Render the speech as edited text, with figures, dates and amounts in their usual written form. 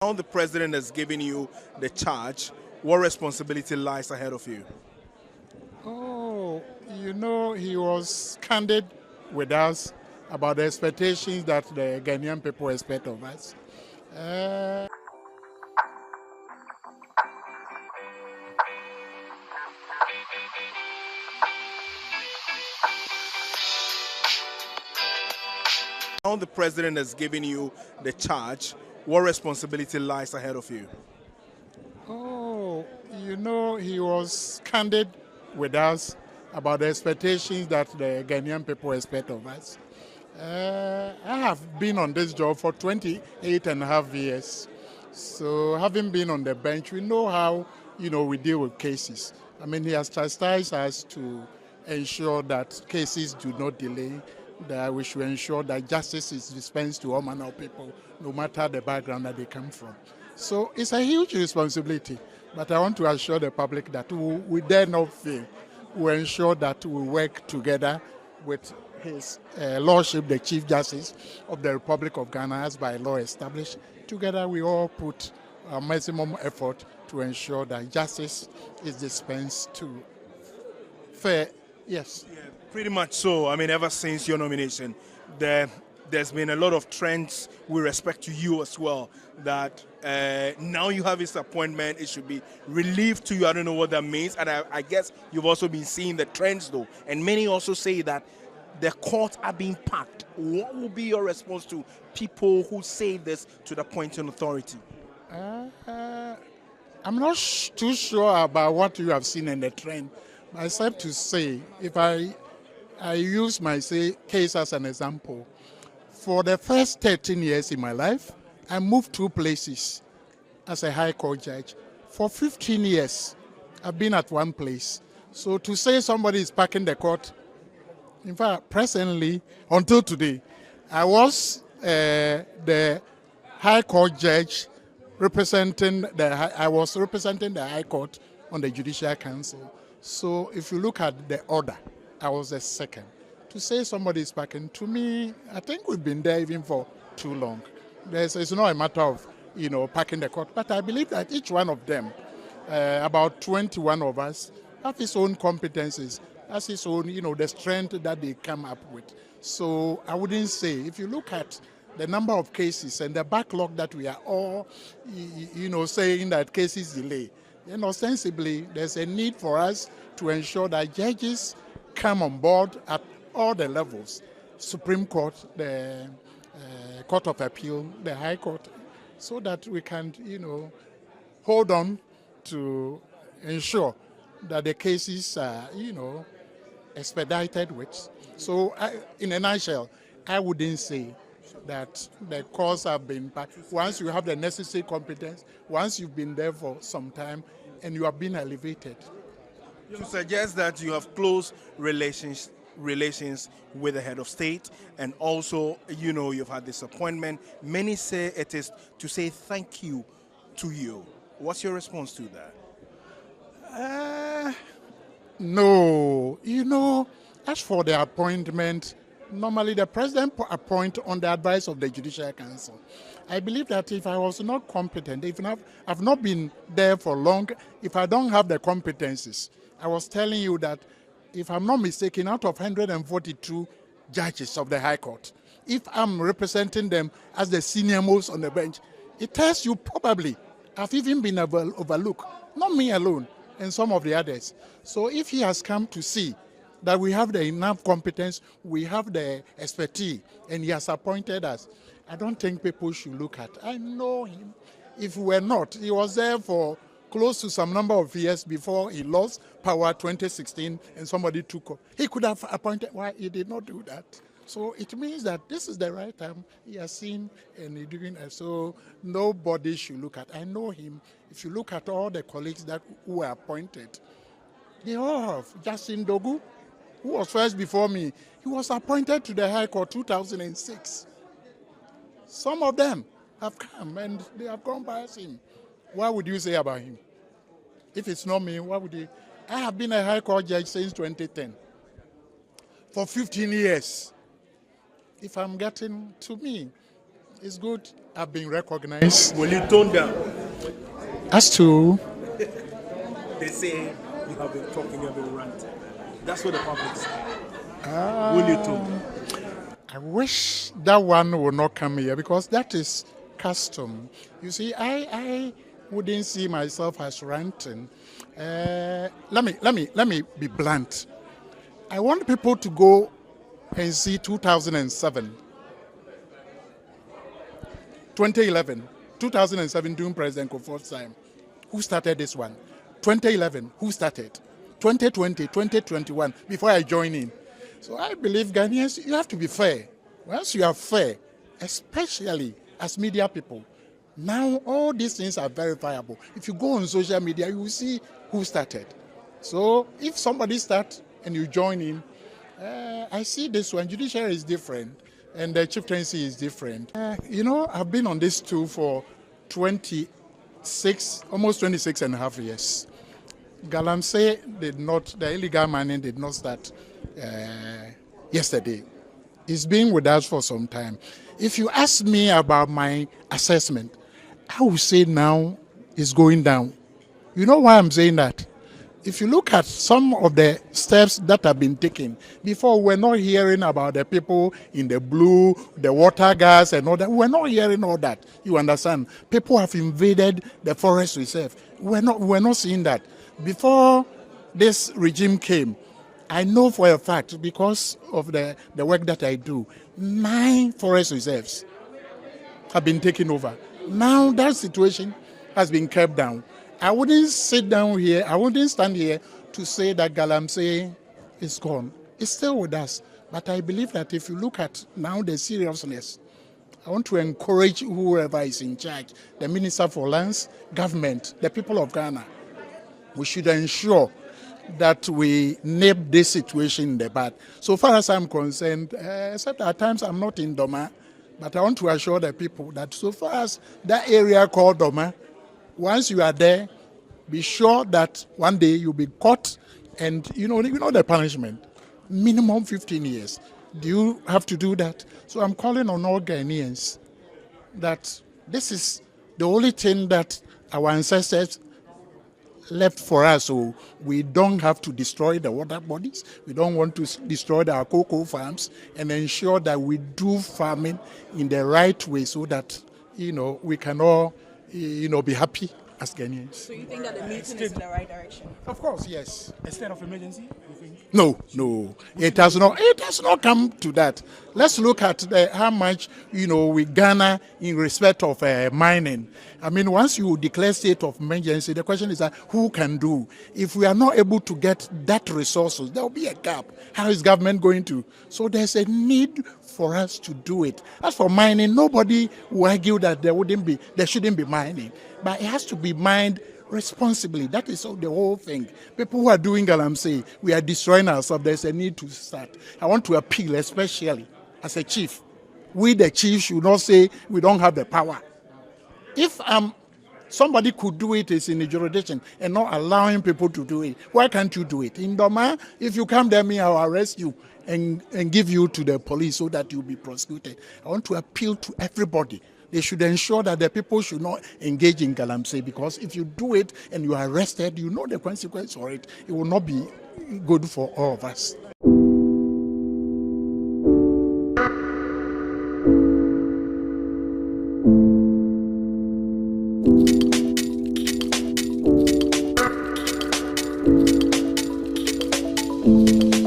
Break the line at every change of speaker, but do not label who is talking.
Now the president has given you the charge. What responsibility lies ahead of you?
Oh, he was candid with us about the expectations that the Ghanaian people expect of us. Uh,
Now the president has given you the charge. What responsibility lies ahead of you?
oh, he was candid with us about the expectations that the Ghanaian people expect of us. I have been on this job for 28 and a half years. So having been on the bench, we know how, we deal with cases. I mean, he has chastised us to ensure that cases do not delay, that we should ensure that justice is dispensed to all manner of people, no matter the background that they come from. So it's a huge responsibility, but I want to assure the public that we dare not fail. We ensure that we work together with His Lordship, the Chief Justice of the Republic of Ghana, as by law established. Together we all put our maximum effort to ensure that justice is dispensed to fair. Yes.
Yeah, pretty much so. I mean, ever since your nomination, there's been a lot of trends with respect to you as well. That now you have this appointment, it should be relief to you. I don't know what that means. And I guess you've also been seeing the trends though. And many also say that the courts are being packed. What will be your response to people who say this to the appointing authority?
I'm not too sure about what you have seen in the trend, except to say, if I use my case as an example, for the first 13 years in my life, I moved 2 places as a High Court judge. For 15 years, I've been at one place. So to say somebody is packing the court, in fact, presently, until today, I was the High Court judge representing I was representing the High Court on the Judicial Council. So if you look at the order, I was the second. To say somebody is packing, to me, I think we've been there even for too long. It's not a matter of, packing the court, but I believe that each one of them, about 21 of us, have his own competencies, has his own, the strength that they come up with. So I wouldn't say, if you look at the number of cases and the backlog that we are all, saying that cases delay, ostensibly there's a need for us to ensure that judges come on board at all the levels, Supreme Court, the Court of Appeal, the High Court, so that we can, hold on to ensure that the cases are, expedited with. So in a nutshell, I wouldn't say that the courts have been packed. Once you have the necessary competence, once you've been there for some time and you have been elevated.
You suggest that you have close relations with the head of state, and also, you've had this appointment. Many say it is to say thank you to you. What's your response to that?
No, as for the appointment, normally the president appoints on the advice of the Judicial Council. I believe that if I was not competent, if I've not been there for long, if I don't have the competencies, I was telling you that if I'm not mistaken, out of 142 judges of the High Court, if I'm representing them as the senior most on the bench, it tells you probably I've even been overlooked, not me alone, and some of the others. So if he has come to see that we have the enough competence, we have the expertise, and he has appointed us, I don't think people should look at. I know him. If we were not, he was there for close to some number of years before he lost power 2016 and somebody took up. He could have appointed. Why he did not do that? So it means that this is the right time. He has seen and he's doing it. So nobody should look at. I know him. If you look at all the colleagues who were appointed, they all have. Justin Dogu, who was first before me, he was appointed to the High Court 2006. Some of them have come and they have gone past him. What would you say about him? If it's not me, what would you? I have been a High Court judge since 2010. For 15 years. If I'm getting to me, it's good I've been recognized.
Will you tone down?
As to,
They say you have been talking, you have been ranting. That's what the public say. Will you tone down?
I wish that one would not come here because that is custom. You see, I wouldn't see myself as ranting. Let me be blunt. I want people to go and see 2007, 2011, 2007 during President Kufuor's time. Who started this one? 2011, who started? 2020, 2021, before I join in. So I believe Ghanaians, you have to be fair. Once you are fair, especially as media people, now all these things are verifiable. If you go on social media, you will see who started. So if somebody starts and you join in, I see this one. Judiciary is different, and the chieftaincy is different. I've been on this tool for almost 26 and a half years. Galamsey the illegal mining did not start yesterday. It's been with us for some time. If you ask me about my assessment, I would say now it's going down. You know why I'm saying that? If you look at some of the steps that have been taken, before we're not hearing about the people in the blue, the water gas and all that. We're not hearing all that. You understand? People have invaded the forest reserve. We're not seeing that. Before this regime came, I know for a fact, because of the work that I do, 9 forest reserves have been taken over. Now that situation has been kept down. I wouldn't stand here to say that Galamsey is gone. It's still with us. But I believe that if you look at now the seriousness, I want to encourage whoever is in charge, the Minister for Lands, government, the people of Ghana. We should ensure that we nip this situation in the bud. So far as I'm concerned, except at times I'm not in Dormaahene, but I want to assure the people that so far as that area called Dormaahene, once you are there, be sure that one day you'll be caught, and you know the punishment, minimum 15 years. Do you have to do that? So I'm calling on all Ghanaians that this is the only thing that our ancestors left for us, so we don't have to destroy the water bodies. We don't want to destroy our cocoa farms, and ensure that we do farming in the right way so that we can all be happy as Ghanaians.
So you think that the meeting is in the right direction?
Of course, yes.
A state of emergency, you think?
No. It has not come to that. Let's look at how much we garner in respect of mining. I mean, once you declare state of emergency, the question is who can do? If we are not able to get that resources, there will be a gap. How is government going to? So there's a need for us to do it. As for mining, nobody will argue that there shouldn't be mining, but it has to be mined responsibly. That is the whole thing. People who are doing Galamsey, we are destroying ourselves. There's a need to start. I want to appeal, especially as a chief. We, the chief, should not say we don't have the power. If somebody could do it, it's in the jurisdiction, and not allowing people to do it. Why can't you do it? In Dormaahene, if you come there, I'll arrest you and give you to the police so that you'll be prosecuted. I want to appeal to everybody. They should ensure that the people should not engage in Galamsey, because if you do it and you are arrested, you know the consequence for it. It will not be good for all of us.
Thank you.